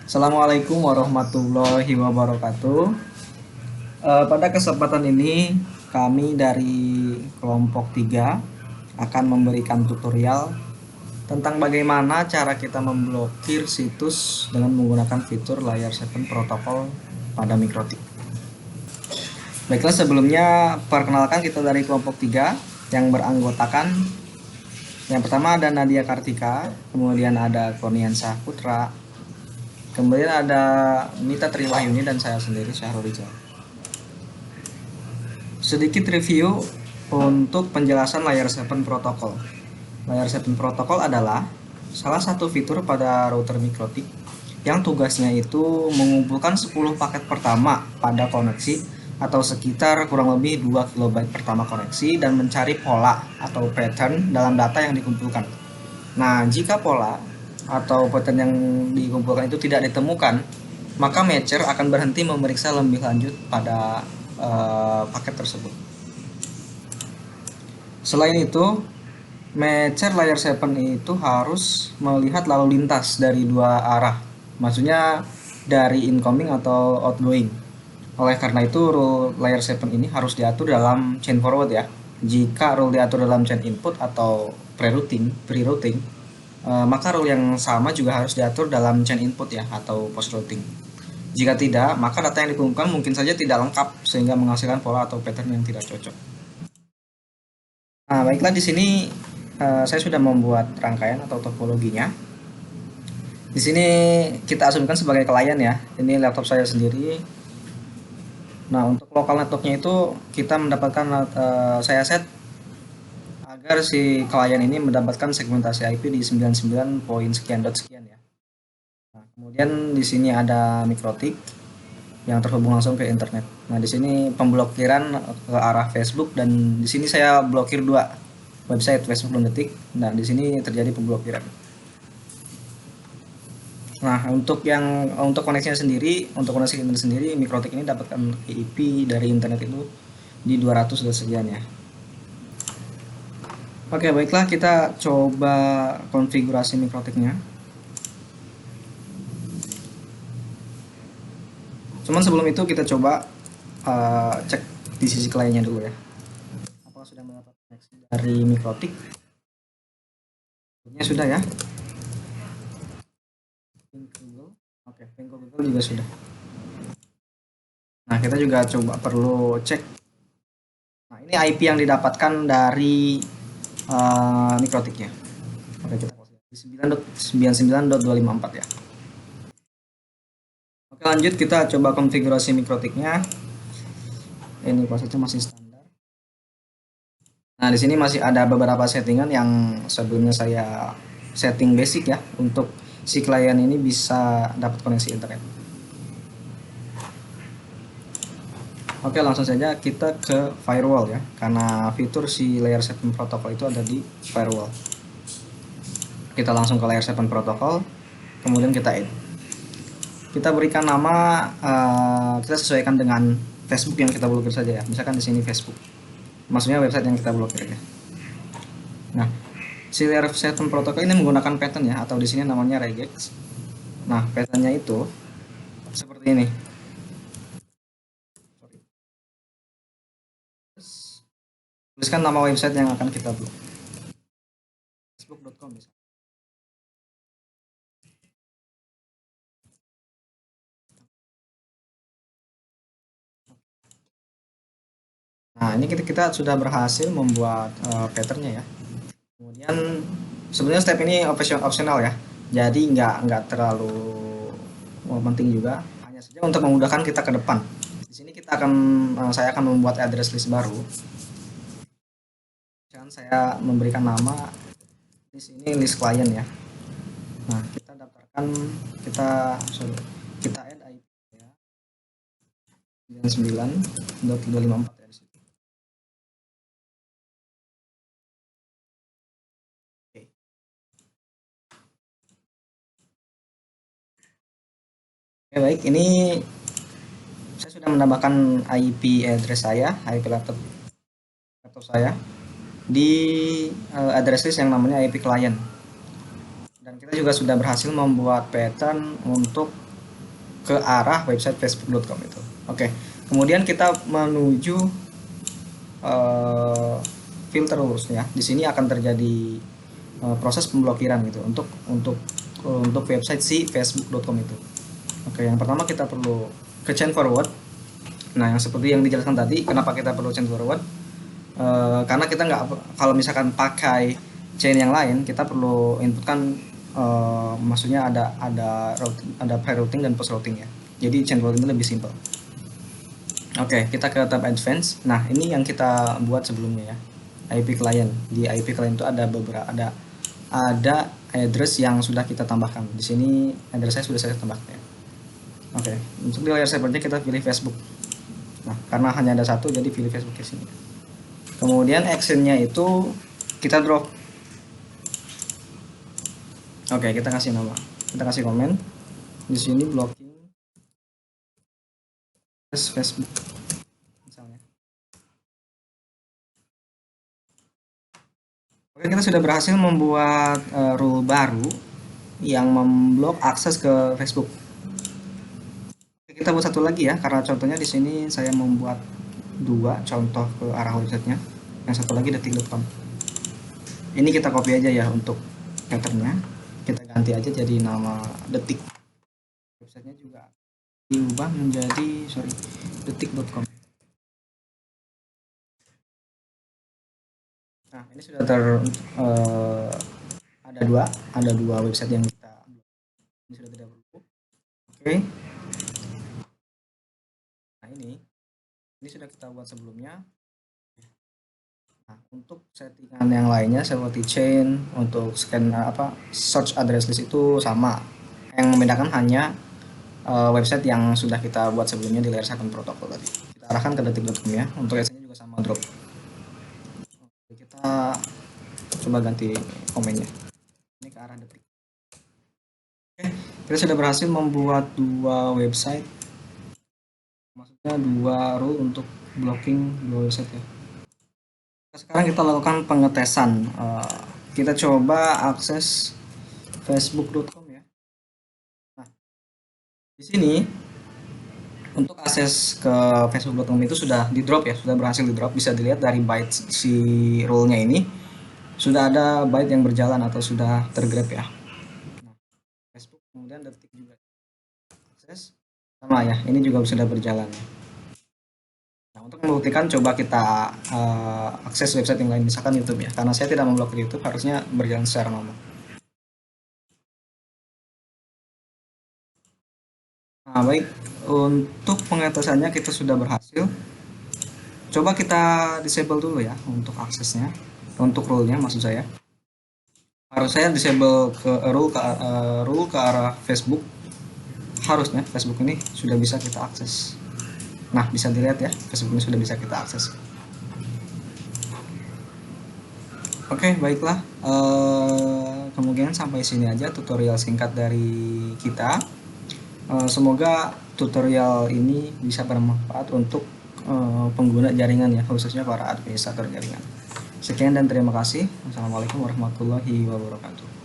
Assalamualaikum warahmatullahi wabarakatuh. Pada kesempatan ini kami dari kelompok 3 akan memberikan tutorial tentang bagaimana cara kita memblokir situs dengan menggunakan fitur Layer 7 Protocol pada Mikrotik. Baiklah, sebelumnya perkenalkan kita dari kelompok 3 yang beranggotakan, yang pertama ada Nadia Kartika, kemudian ada Kurniansah Putra, kemudian ada Nita Triwahyuni, dan saya sendiri Syahrul Rijal. Sedikit review untuk penjelasan Layer 7 Protocol. Layer 7 Protocol adalah salah satu fitur pada router Mikrotik yang tugasnya itu mengumpulkan 10 paket pertama pada koneksi atau sekitar kurang lebih 2 KB pertama koneksi dan mencari pola atau pattern dalam data yang dikumpulkan. Nah, jika pola atau pattern yang dikumpulkan itu tidak ditemukan, maka matcher akan berhenti memeriksa lebih lanjut pada paket tersebut. Selain itu, matcher Layer 7 itu harus melihat lalu lintas dari dua arah, maksudnya dari incoming atau outgoing. Oleh karena itu, rule Layer 7 ini harus diatur dalam chain forward ya. Jika rule diatur dalam chain input atau pre-routing, maka rule yang sama juga harus diatur dalam chain input ya, atau post routing. Jika tidak, maka data yang dikumpulkan mungkin saja tidak lengkap sehingga menghasilkan pola atau pattern yang tidak cocok. Nah, baiklah, di sini saya sudah membuat rangkaian atau topologinya. Di sini kita asumsikan sebagai klien ya. Ini laptop saya sendiri. Nah, untuk lokal networknya itu kita mendapatkan saya set agar si klien ini mendapatkan segmentasi IP di 99 poin sekian dot sekian ya. Nah, kemudian di sini ada Mikrotik yang terhubung langsung ke internet. Nah, di sini pemblokiran ke arah Facebook, dan di sini saya blokir dua website, Facebook dan Detik. Nah, di sini terjadi pemblokiran. Nah, untuk koneksinya sendiri, untuk koneksi internet sendiri, Mikrotik ini dapatkan IP dari internet itu di 200 dan sekian ya. Oke, baiklah, kita coba konfigurasi Mikrotiknya. Cuman sebelum itu kita coba cek di sisi kliennya dulu ya. Apakah sudah mendapat koneksi dari Mikrotik? Ini sudah ya. Ping ke Google. Oke, ping ke Google juga sudah. Nah, kita juga coba perlu cek. Nah, ini IP yang didapatkan dari Mikrotiknya. Oke, kita di 9.99.254 ya. Oke, lanjut kita coba konfigurasi Mikrotiknya. Ini prosesnya masih standar. Nah, di sini masih ada beberapa settingan yang sebelumnya saya setting basic ya, untuk si klien ini bisa dapat koneksi internet. Oke, langsung saja kita ke firewall ya, karena fitur si Layer 7 protokol itu ada di firewall. Kita langsung ke Layer 7 protokol, kemudian kita add. Kita berikan nama, kita sesuaikan dengan Facebook yang kita blokir saja ya. Misalkan di sini Facebook, maksudnya website yang kita blokir ya. Nah, si Layer 7 protokol ini menggunakan pattern ya, atau di sini namanya regex. Nah, patternnya itu seperti ini. Tuliskan nama website yang akan kita blok, facebook.com misalnya. Nah, ini kita sudah berhasil membuat patternnya ya. Kemudian sebenarnya step ini optional ya, jadi nggak terlalu penting juga, hanya saja untuk memudahkan kita ke depan. Di sini saya akan membuat address list baru. Misalkan saya memberikan nama list ini list client ya. Nah, kita daftarkan, kita add IP ya, 99.254 ya di situ. Oke. Oke, baik, ini saya sudah menambahkan IP address saya, IP laptop saya di address list yang namanya IP client. Dan kita juga sudah berhasil membuat pattern untuk ke arah website facebook.com itu. Oke, kemudian kita menuju filter rules ya. Di sini akan terjadi proses pemblokiran gitu untuk website si facebook.com itu. Oke, yang pertama kita perlu ke chain forward. Nah, yang seperti yang dijelaskan tadi, kenapa kita perlu chain forward? Karena kita nggak, kalau misalkan pakai chain yang lain, kita perlu inputkan, maksudnya ada pre-routing dan post-routing ya. Jadi chain forward ini lebih simple. Oke, kita ke tab advance. Nah, ini yang kita buat sebelumnya ya. IP client. Di IP client itu ada address yang sudah kita tambahkan. Di sini address saya sudah saya tambahkan ya. Oke, untuk di layar servernya kita pilih Facebook. Nah, karena hanya ada satu, jadi pilih Facebook di sini. Kemudian actionnya itu kita drop. Oke, kita kasih nama, kita kasih komen. Di sini blocking Facebook misalnya. Oke, kita sudah berhasil membuat rule baru yang memblok akses ke Facebook. Oke, kita buat satu lagi ya, karena contohnya di sini saya membuat dua contoh ke arah websitenya. Yang satu lagi detik.com. Ini kita copy aja ya untuk patternnya. Kita ganti aja jadi nama detik. Websitenya juga diubah menjadi detik.com. Nah, ini sudah ada dua website yang kita ini sudah tidak perlu. Oke. Nah, ini sudah kita buat sebelumnya. Nah, untuk settingan yang lainnya seperti chain, untuk scan search address list itu sama. Yang membedakan hanya website yang sudah kita buat sebelumnya di layer 1 protokol tadi. Kita arahkan ke detik.com ya. Untuk actionnya juga sama drop. Kita coba ganti komennya. Ini ke arah detik. Oke, kita sudah berhasil membuat dua website. Maksudnya dua rule untuk blocking dua website ya. Sekarang kita lakukan pengetesan. Kita coba akses facebook.com ya. Nah, di sini untuk akses ke facebook.com itu sudah di drop ya, sudah berhasil di drop. Bisa dilihat dari byte si rule-nya ini sudah ada byte yang berjalan atau sudah tergrab ya. Nah, Facebook kemudian detik juga akses sama ya, ini juga sudah berjalan. Nah, untuk membuktikan coba kita akses website yang lain, misalkan YouTube ya, karena saya tidak memblokir YouTube, harusnya berjalan secara normal. Nah, baik, untuk pengetesannya kita sudah berhasil. Coba kita disable dulu ya untuk aksesnya, untuk rule-nya maksud saya. Harus saya disable ke rule ke arah Facebook. Harusnya Facebook ini sudah bisa kita akses. Nah, bisa dilihat ya, Facebook ini sudah bisa kita akses. Oke, baiklah. Kemungkinan sampai sini aja tutorial singkat dari kita. Semoga tutorial ini bisa bermanfaat untuk pengguna jaringan ya, khususnya para administrator jaringan. Sekian dan terima kasih. Wassalamualaikum warahmatullahi wabarakatuh.